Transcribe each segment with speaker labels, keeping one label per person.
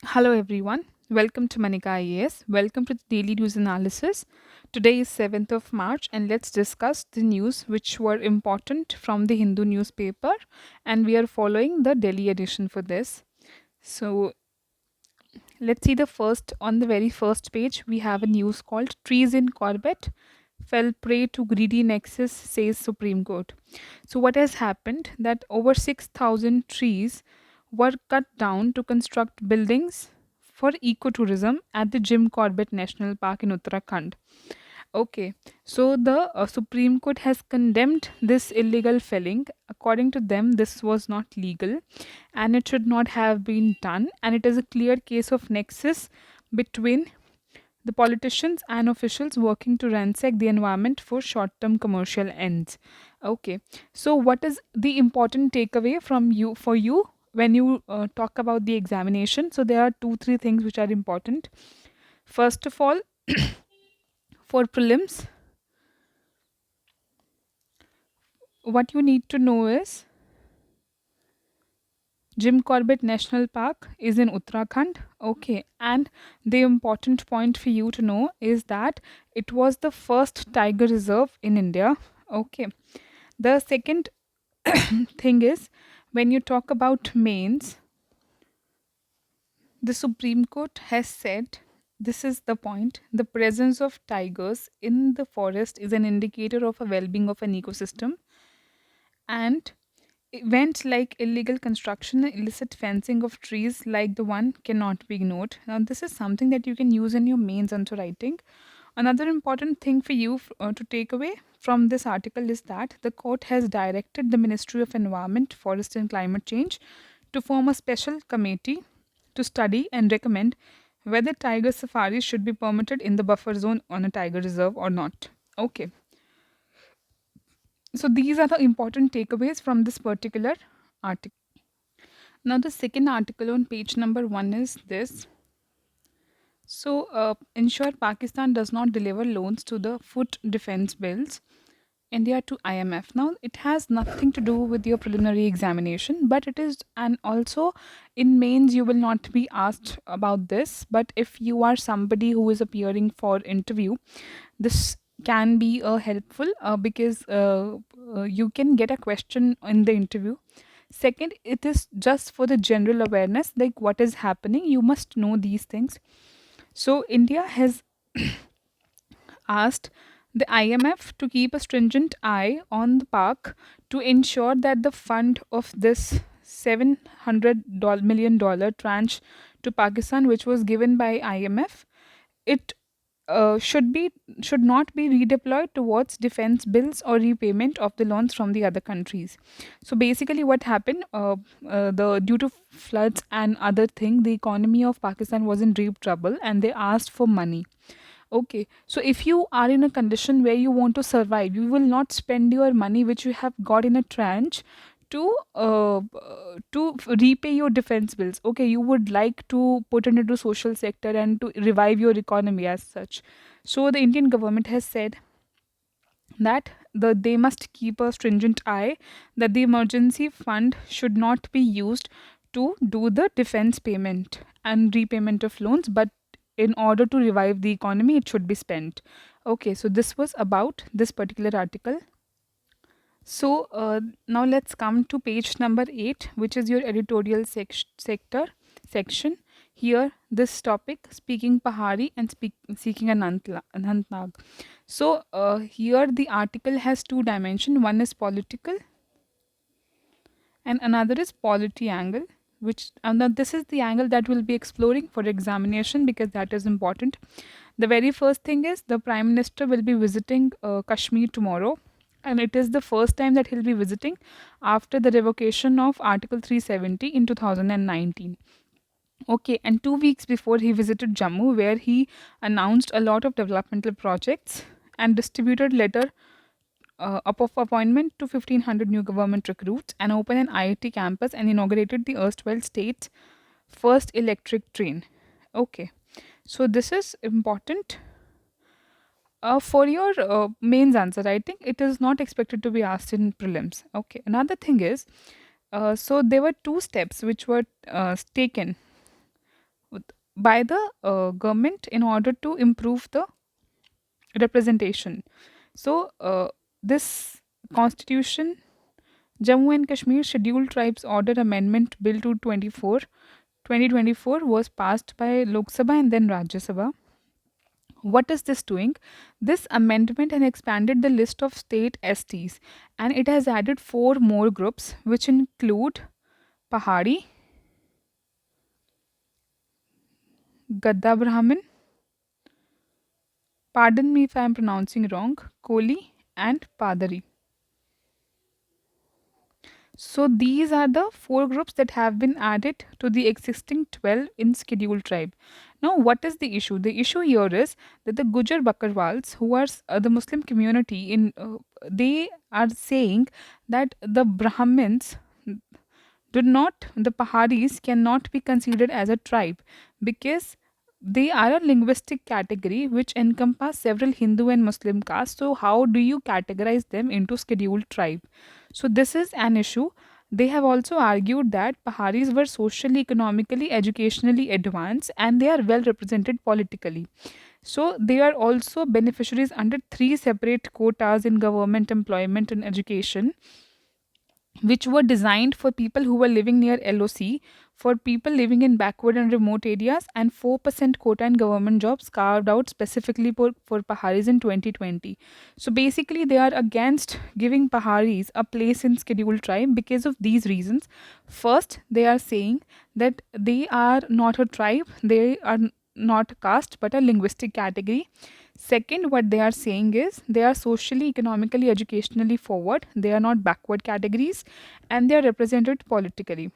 Speaker 1: Hello, everyone. Welcome to Manika IAS. Welcome to the Daily News Analysis. Today is 7th of March, and let's discuss the news which were important from the Hindu newspaper. And we are following the Delhi edition for this. So, let's see the first on the very first page. We have a news called Trees in Corbett Fell Prey to Greedy Nexus, says Supreme Court. So, what has happened that over 6,000 trees were cut down to construct buildings for ecotourism at the Jim Corbett National Park in Uttarakhand. Okay, so the Supreme Court has condemned this illegal felling. According to them, this was not legal and it should not have been done, and it is a clear case of nexus between the politicians and officials working to ransack the environment for short term commercial ends. Okay, so what is the important takeaway from you for you when you talk about the examination? So there are two, three things which are important. First of all, for prelims, what you need to know is Jim Corbett National Park is in Uttarakhand. Okay, and the important point for you to know is that it was the first tiger reserve in India. Okay, the second thing is when you talk about mains, the Supreme Court has said this is the point: the presence of tigers in the forest is an indicator of a well being of an ecosystem, and events like illegal construction and illicit fencing of trees like the one cannot be ignored. Now, this is something that you can use in your mains answer writing. Another important thing for you to take away from this article is that the court has directed the Ministry of Environment, Forest and Climate Change to form a special committee to study and recommend whether tiger safaris should be permitted in the buffer zone on a tiger reserve or not. Okay, so these are the important takeaways from this particular article. Now, the second article on page number one is this. So, ensure Pakistan does not deliver loans to the foot defense bills, India to IMF. Now, it has nothing to do with your preliminary examination, but it is, and also in mains, you will not be asked about this. But if you are somebody who is appearing for interview, this can be helpful because you can get a question in the interview. Second, it is just for the general awareness, like what is happening. You must know these things. So, India has asked the IMF to keep a stringent eye on the park to ensure that the fund of this $700 million tranche to Pakistan, which was given by IMF, it should not be redeployed towards defense bills or repayment of the loans from the other countries. So basically, what happened? The due to floods and other thing, the economy of Pakistan was in deep trouble, and they asked for money. Okay, so if you are in a condition where you want to survive, you will not spend your money which you have got in a tranche to repay your defense bills. Okay, you would like to put it into social sector and to revive your economy as such. So the Indian government has said that they must keep a stringent eye that the emergency fund should not be used to do the defense payment and repayment of loans, but in order to revive the economy it should be spent. Okay, so this was about this particular article. So now let's come to page number 8, which is your editorial sector section. Here, this topic: speaking Pahari and seeking Anantnag. So here the article has two dimensions. One is political, and another is polity angle. Which and then this is the angle that we'll be exploring for examination because that is important. The very first thing is the Prime Minister will be visiting Kashmir tomorrow, and it is the first time that he'll be visiting after the revocation of Article 370 in 2019. Okay, and 2 weeks before he visited Jammu, where he announced a lot of developmental projects and distributed letter up of appointment to 1,500 new government recruits and opened an IIT campus and inaugurated the erstwhile state's first electric train. Okay, so this is important for your mains answer. I think it is not expected to be asked in prelims. Okay, another thing is, so there were two steps which were taken. by the government in order to improve the representation. So, this constitution, Jammu and Kashmir Scheduled Tribes Order Amendment Bill 224 2024 was passed by Lok Sabha and then Rajya Sabha. What is this doing? This amendment has expanded the list of state STs, and it has added four more groups, which include Pahari, Gadda Brahmin, pardon me if I am pronouncing wrong, Koli, and Padari. So these are the four groups that have been added to the existing 12 in scheduled tribe. Now, what is the issue? The issue here is that the Gujar Bakarwals, who are the Muslim community, they are saying that the Brahmins the Paharis cannot be considered as a tribe because they are a linguistic category which encompass several Hindu and Muslim castes. So, how do you categorize them into scheduled tribe? So, this is an issue. They have also argued that Paharis were socially, economically, educationally advanced and they are well represented politically. So, they are also beneficiaries under three separate quotas in government employment and education, which were designed for people who were living near LOC, for people living in backward and remote areas, and 4% quota in government jobs carved out specifically for Paharis in 2020. So basically, they are against giving Paharis a place in scheduled tribe because of these reasons. First, they are saying that they are not a tribe, they are not a caste but a linguistic category. Second, what they are saying is they are socially, economically, educationally forward. They are not backward categories and they are represented politically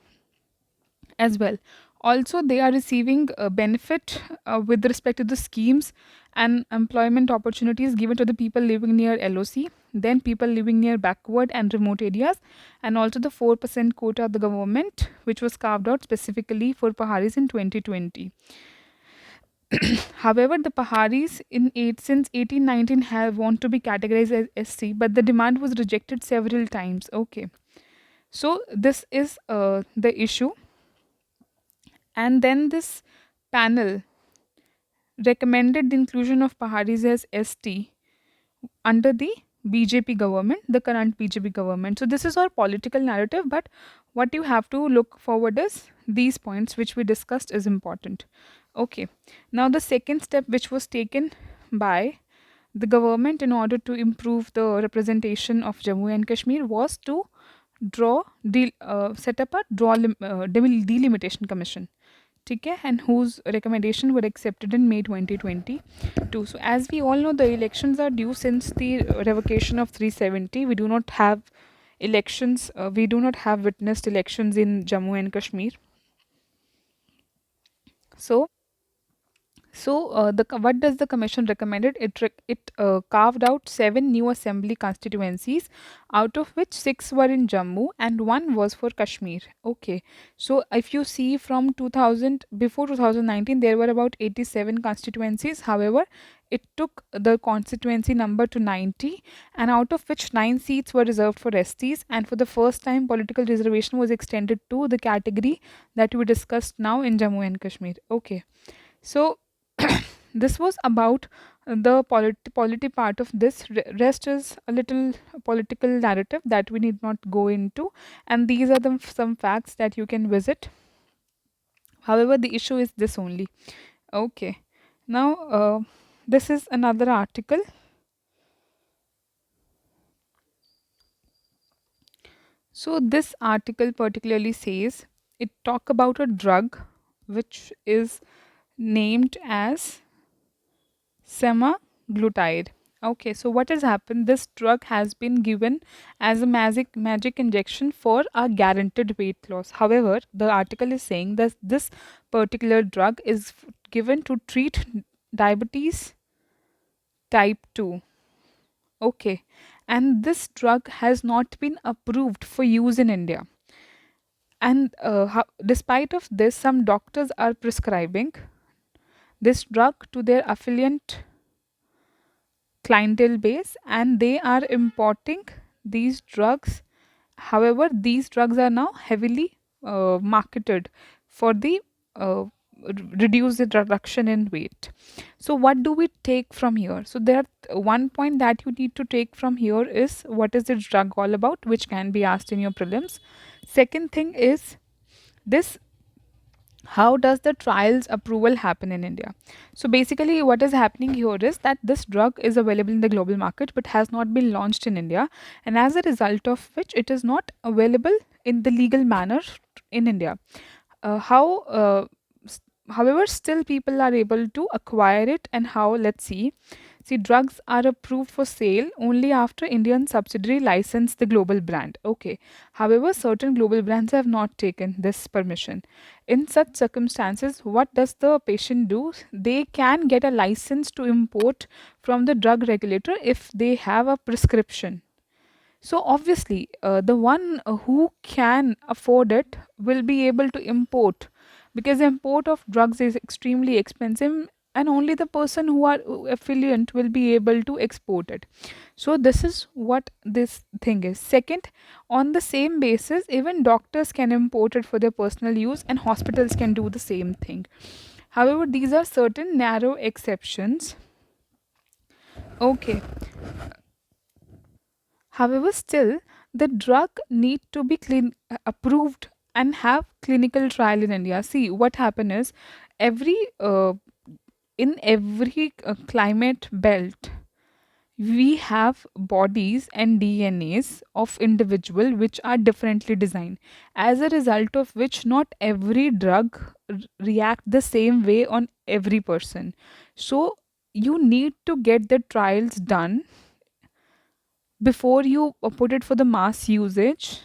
Speaker 1: as well. Also, they are receiving a benefit with respect to the schemes and employment opportunities given to the people living near LOC, then people living near backward and remote areas, and also the 4% quota of the government, which was carved out specifically for Paharis in 2020. However, the Paharis since 1819 have want to be categorized as SC, but the demand was rejected several times. Okay, so this is the issue, and then this panel recommended the inclusion of Paharis as ST under the BJP government, the current BJP government. So this is our political narrative, but what you have to look forward is these points which we discussed is important. Okay. Now the second step which was taken by the government in order to improve the representation of Jammu and Kashmir was to set up a delimitation commission. ठीक है, and whose recommendation were accepted in May 2022. So, as we all know, the elections are due since the revocation of 370. We do not have elections, we do not have witnessed elections in Jammu and Kashmir. So, what does the commission recommended? It carved out seven new assembly constituencies, out of which six were in Jammu and one was for Kashmir. Okay, so if you see from 2000 before 2019, there were about 87 constituencies. However, it took the constituency number to 90, and out of which nine seats were reserved for STs. And for the first time, political reservation was extended to the category that we discussed now in Jammu and Kashmir. Okay, so this was about the polity part of this. Rest is a little political narrative that we need not go into, and these are the some facts that you can visit. However, the issue is this only. Okay, now this is another article. So this article particularly says it talk about a drug which is named as semaglutide. Okay, so what has happened? This drug has been given as a magic injection for a guaranteed weight loss. However, the article is saying that this particular drug is given to treat diabetes type 2. Okay, and this drug has not been approved for use in India. And despite of this, some doctors are prescribing this drug to their affiliate clientele base and they are importing these drugs. However, these drugs are now heavily marketed for the uh, reduce the reduction in weight. So what do we take from here? So there one point that you need to take from here is what is the drug all about, which can be asked in your prelims. Second thing is this: how does the trials approval happen in India? So basically what is happening here is that this drug is available in the global market but has not been launched in India, and as a result of which it is not available in the legal manner in India. How s- However, still people are able to acquire it. And how? Let's see, drugs are approved for sale only after Indian subsidiary license the global brand. Okay. However, certain global brands have not taken this permission. In such circumstances, what does the patient do? They can get a license to import from the drug regulator if they have a prescription. So obviously, the one who can afford it will be able to import, because import of drugs is extremely expensive, and only the person who are affiliate will be able to export it. So this is what this thing is. Second, on the same basis, even doctors can import it for their personal use, and hospitals can do the same thing. However, these are certain narrow exceptions. Okay. However, still, the drug need to be approved and have clinical trial in India. See, what happen is every in every climate belt we have bodies and DNAs of individual which are differently designed. As a result of which, not every drug react the same way on every person. So you need to get the trials done before you put it for the mass usage,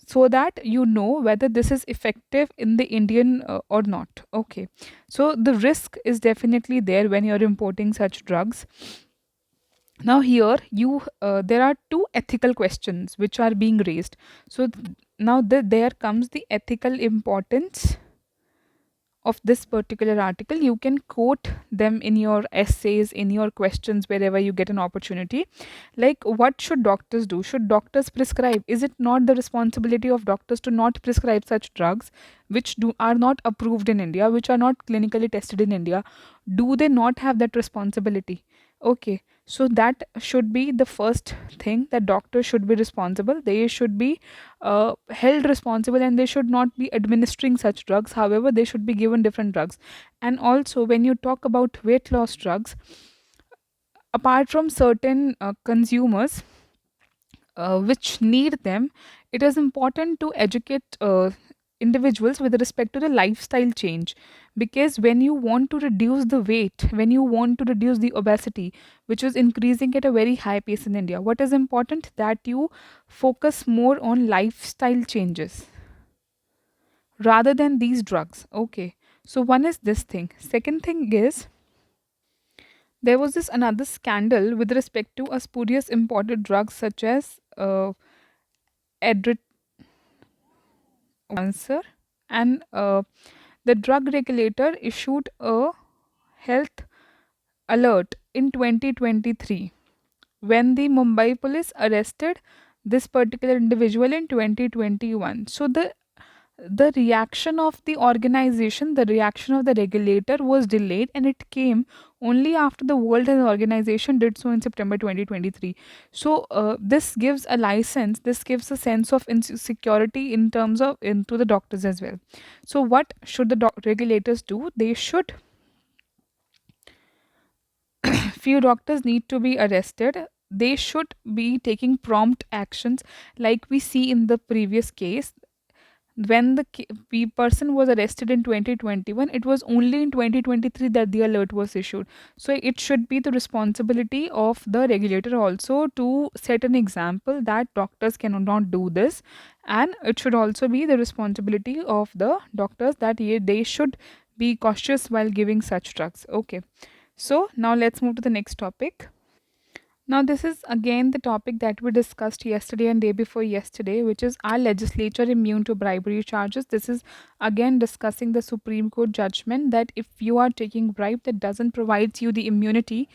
Speaker 1: so that you know whether this is effective in the Indian or not. Okay. So the risk is definitely there when you're importing such drugs. Now here you there are two ethical questions which are being raised. So now there comes the ethical importance of this particular article. You can quote them in your essays, in your questions, wherever you get an opportunity. Like, what should doctors do? Should doctors prescribe? Is it not the responsibility of doctors to not prescribe such drugs which are not approved in India, which are not clinically tested in India? Do they not have that responsibility? Okay, so that should be the first thing, that doctors should be responsible. They should be held responsible, and they should not be administering such drugs. However, they should be given different drugs. And also, when you talk about weight loss drugs, apart from certain consumers which need them, it is important to educate individuals with respect to the lifestyle change. Because when you want to reduce the weight, when you want to reduce the obesity, which is increasing at a very high pace in India, what is important? That you focus more on lifestyle changes rather than these drugs. Okay. So one is this thing. Second thing is, there was this another scandal with respect to a spurious imported drugs such as cancer, and the drug regulator issued a health alert in 2023 when the Mumbai police arrested this particular individual in 2021. So the reaction of the organization, the reaction of the regulator was delayed, and it came only after the World Health Organization did so in September 2023. So this gives a license, this gives a sense of insecurity in terms of into the doctors as well. So what should the regulators do? They should few doctors need to be arrested. They should be taking prompt actions, like we see in the previous case. When the person was arrested in 2021, it was only in 2023 that the alert was issued. So it should be the responsibility of the regulator also to set an example that doctors cannot do this. And it should also be the responsibility of the doctors that they should be cautious while giving such drugs. Okay. So now let's move to the next topic. Now, this is again the topic that we discussed yesterday and day before yesterday, which is, our legislature immune to bribery charges? This is again discussing the Supreme Court judgment that if you are taking bribe, that doesn't provide you the immunity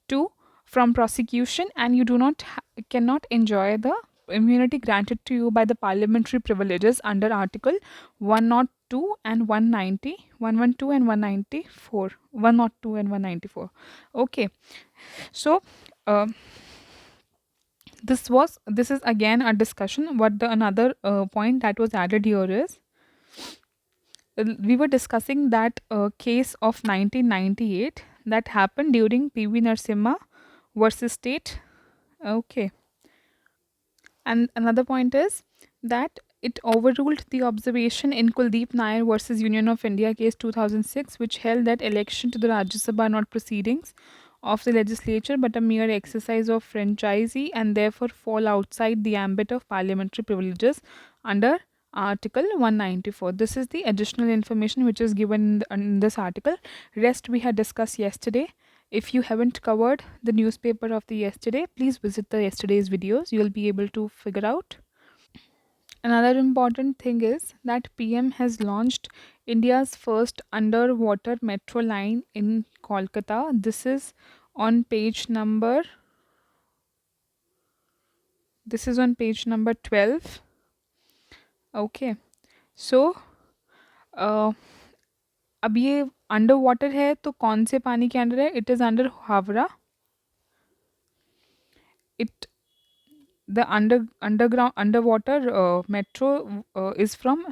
Speaker 1: to from prosecution, and you do not cannot enjoy the immunity granted to you by the parliamentary privileges under Article 102 102 and 190, 112 and 194, 102 and 194. Okay, so uh, this is again a discussion. What the another point that was added here is, we were discussing that case of 1998 that happened during PV Narasimha versus state. Okay. And another point is that it overruled the observation in Kuldeep Nair versus Union of India case 2006, which held that election to the Rajya Sabha are not proceedings of the legislature but a mere exercise of franchisee and therefore fall outside the ambit of parliamentary privileges under Article 194. This is the additional information which is given in this article. Rest we had discussed yesterday. If you haven't covered the newspaper of the yesterday, please visit the yesterday's videos. You'll be able to figure out. Another important thing is that PM has launched India's first underwater metro line in Kolkata. On page number this is on page number 12. Okay. So अब ये under water है तो कौन से पानी के under है? It is under Howrah. It the underground underwater metro is from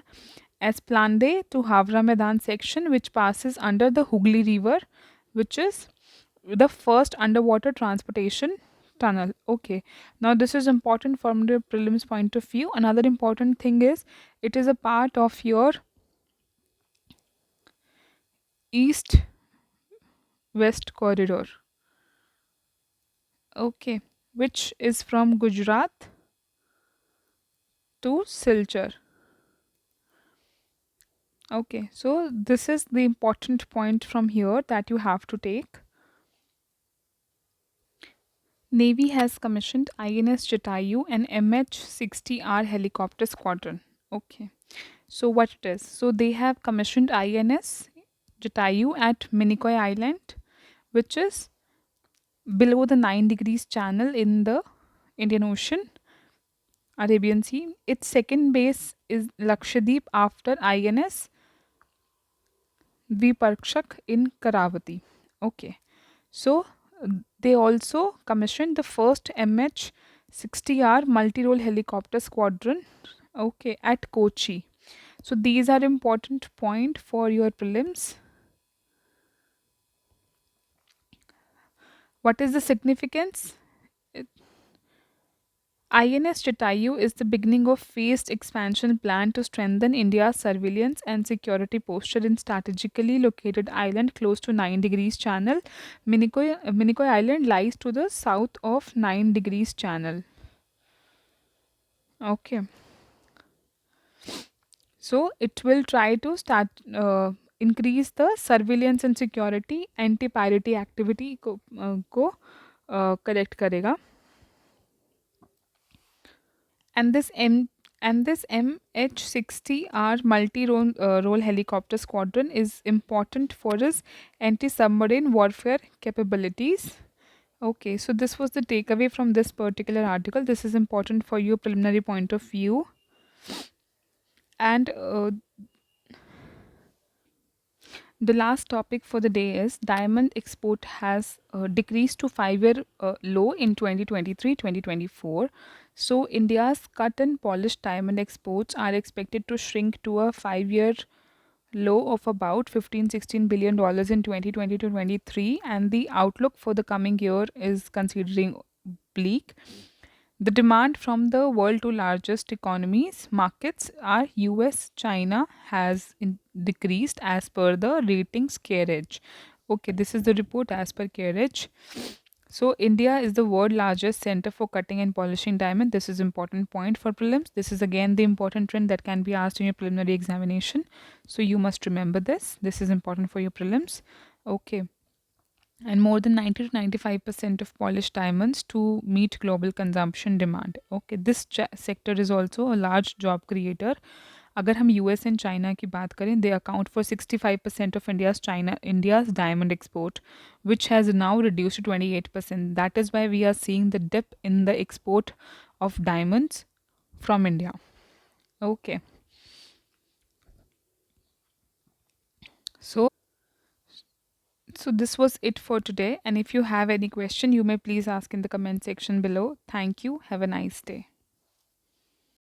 Speaker 1: Esplanade to Havra Medan section, which passes under the Hooghly River, which is the first underwater transportation tunnel. Okay, now this is important from the prelims point of view. Another important thing is it is a part of your east west corridor. Okay, which is from Gujarat to Silchar. Okay, so this is the important point from here that you have to take. Navy has commissioned INS Jatayu and MH-60R helicopter squadron. Okay, so what it is? So they have commissioned INS Jatayu at Minicoy Island, which is below the 9 degrees channel in the Indian Ocean, Arabian Sea. Its second base is Lakshadweep after INS Viparkshak in Karavati. Okay, so they also commissioned the first MH-60R multi-role helicopter squadron. Okay, at Kochi. So these are important point for your prelims. What is the significance? INS Jatayu is the beginning of phased expansion plan to strengthen India's surveillance and security posture in strategically located island close to 9 degrees channel. Minicoy Island lies to the south of 9 degrees channel. Okay. So it will try to increase the surveillance and security, anti-piracy activity को correct करेगा. And this MH-60R multi-role helicopter squadron is important for its anti-submarine warfare capabilities. Okay, so this was the takeaway from this particular article. This is important for your preliminary point of view. And the last topic for the day is diamond export has decreased to 5-year low in 2023-2024. So India's cut and polished diamond exports are expected to shrink to a 5-year low of about 15-16 billion dollars in 2020 to 23, and the outlook for the coming year is considering bleak. The demand from the world two largest economies markets are US, China has decreased as per the ratings carriage. Okay, this is the report as per carriage. So India is the world largest center for cutting and polishing diamond. This is important point for prelims. This is again the important trend that can be asked in your preliminary examination. So you must remember this. This is important for your prelims. Okay, and more than 90 to 95% of polished diamonds to meet global consumption demand. Okay, this sector is also a large job creator. अगर हम US and China की बात करें, they account for 65% of India's diamond export, which has now reduced to 28%. That is why we are seeing the dip in the export of diamonds from India. Okay. So this was it for today. And if you have any question, you may please ask in the comment section below. Thank you. Have a nice day.